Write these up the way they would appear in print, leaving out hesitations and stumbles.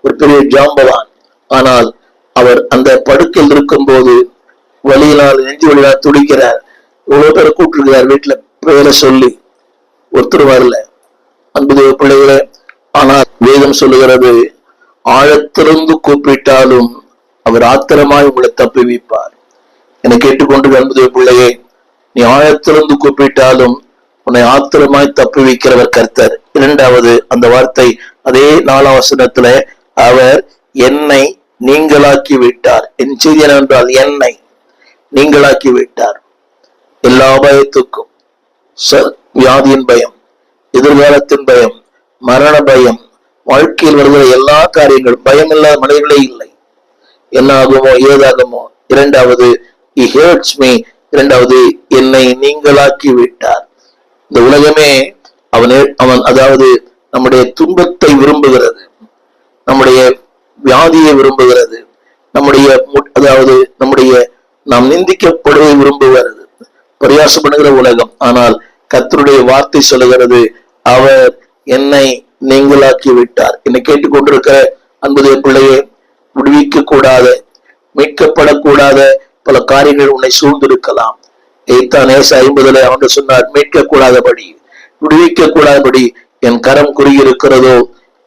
ஒரு பெரிய ஜாம்பவான். ஆனால் அவர் அந்த படுக்கையில் இருக்கும் போது வழியினால் நெஞ்சு வழியால் துடிக்கிறார். இவ்வளவு பேரை கூப்பிட்டுருக்கிறார் வீட்டுல பேரை சொல்லி, ஒருத்தர் வரல. அன்பு பிள்ளைகளே, ஆனால் வேதம் சொல்லுகிறது, ஆழத்திலிருந்து கூப்பிட்டாலும் அவர் ஆத்திரமாய் உங்களை தப்புவிப்பார். என்னை கேட்டுக்கொண்டு அன்பு பிள்ளையே, நீ ஆழத்திலிருந்து கூப்பிட்டாலும் உன்னை ஆத்திரமாய் தப்புவிக்கிறவர் கர்த்தர். இரண்டாவது அந்த வார்த்தை அதே 4ஆம் வசனத்துல, அவர் என்னை நீங்களாக்கி விட்டார். என் செய்தி என்னவென்றால், என்னை நீங்களாக்கி விட்டார். எல்லா பயத்துக்கும், வியாதியின் பயம், எதிர்காலத்தின் பயம், மரண பயம், வாழ்க்கையில் வருகிற எல்லா காரியங்களும், பயம் இல்லாத மனிதர்களே இல்லை. என்ன ஆகுமோ ஏதாகுமோ. இரண்டாவது he hurts me. இரண்டாவது என்னை நீங்களாக்கி விட்டார். இந்த உலகமே அவன் அதாவது நம்முடைய துன்பத்தை விரும்புகிறது, நம்முடைய வியாதியை விரும்புகிறது, அதாவது நாம் நிந்திக்கப்படுவதை விரும்புகிறது, பிரயாசம் பண்ணுகிற உலகம். ஆனால் கர்த்தருடைய வார்த்தை சொல்லுகிறது, அவர் என்னை நீங்களாக்கி விட்டார். என்னை கேட்டுக்கொண்டிருக்கிற அன்புடைய பிள்ளையே, விடுவிக்க கூடாத, மீட்கப்படக்கூடாத பல காரியங்கள் உன்னை சூழ்ந்திருக்கலாம். 50 அவன் சொன்னார், மீட்கக்கூடாதபடி, விடுவிக்க கூடாதபடி என் கரம் குறுகியிருக்கிறதோ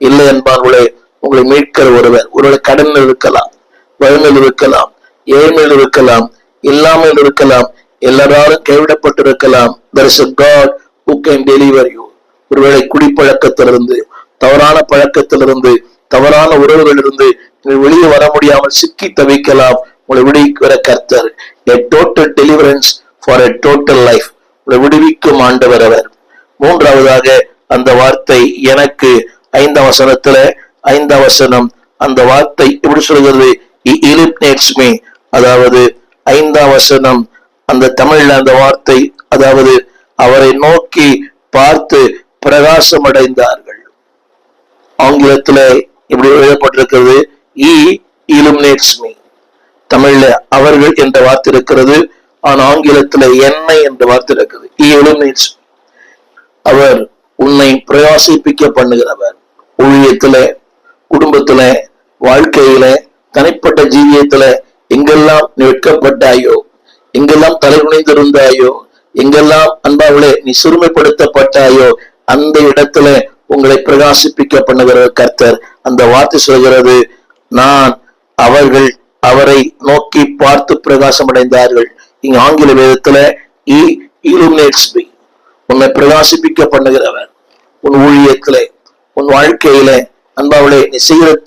இல்லை என்பார்களே. உங்களை மீட்கிற ஒருவர், ஒருவேளை கடனில் இருக்கலாம், வறுமையில் இருக்கலாம், ஏழ்மையில் இருக்கலாம், இல்லாமல் இருக்கலாம், எல்லாராலும் கைவிடப்பட்டிருக்கலாம். There is a God who can deliver you. ஒருவேளை குடிப்பழக்கத்திலிருந்து, தவறான பழக்கத்திலிருந்து, தவறான உறவுகளிலிருந்து வெளியே வர முடியாமல் சிக்கி தவிக்கலாம். உங்களை விடுவிக்கிற கர்த்தர். A total deliverance for a total life. உங்களை விடுவிக்கும் ஆண்டவர் அவர். மூன்றாவதாக அந்த வார்த்தை எனக்கு 5ஆம் வசனத்துல, 5ஆம் வசனம் அந்த வார்த்தை எப்படி சொல்கிறது, he illuminates me. அதாவது 5ஆம் வசனம் அந்த தமிழ்ல அந்த வார்த்தை, அதாவது அவரை நோக்கி பார்த்து பிரகாசம் அடைந்தார்கள். ஆங்கிலத்துல இப்படி எழுதப்பட்டிருக்கிறது, he illuminates me. தமிழ்ல அவர்கள் என்ற வார்த்தை இருக்கிறது, ஆனா ஆங்கிலத்துல என்னை என்ற வார்த்தை இருக்குது. he illuminates me. அவர் உன்னை பிரகாசிப்பிக்க பண்ணுகிறவர். ஊழியத்துல, குடும்பத்துல, வாழ்க்கையில, தனிப்பட்ட ஜீவியத்துல எங்கெல்லாம் நீ வெட்கப்பட்டாயோ, எங்கெல்லாம் தலை குனிந்திருந்தாயோ, எங்கெல்லாம் அன்பாவளே நீ சிறுமைப்படுத்தப்பட்டாயோ, அந்த இடத்துல உங்களை பிரகாசிப்பிக்க பண்ணுகிற கர்த்தர். அந்த வார்த்தை சொல்கிறது, அவர்கள் அவரை நோக்கி பார்த்து பிரகாசம் அடைந்தார்கள். இங்க ஆங்கில வேதத்துல he illuminates me. உன்னை பிரகாசிப்பிக்க பண்ணுகிறவர். உன் ஊழியத்திலே, உன் வாழ்க்கையில அன்பாவளே நீ செய்கிற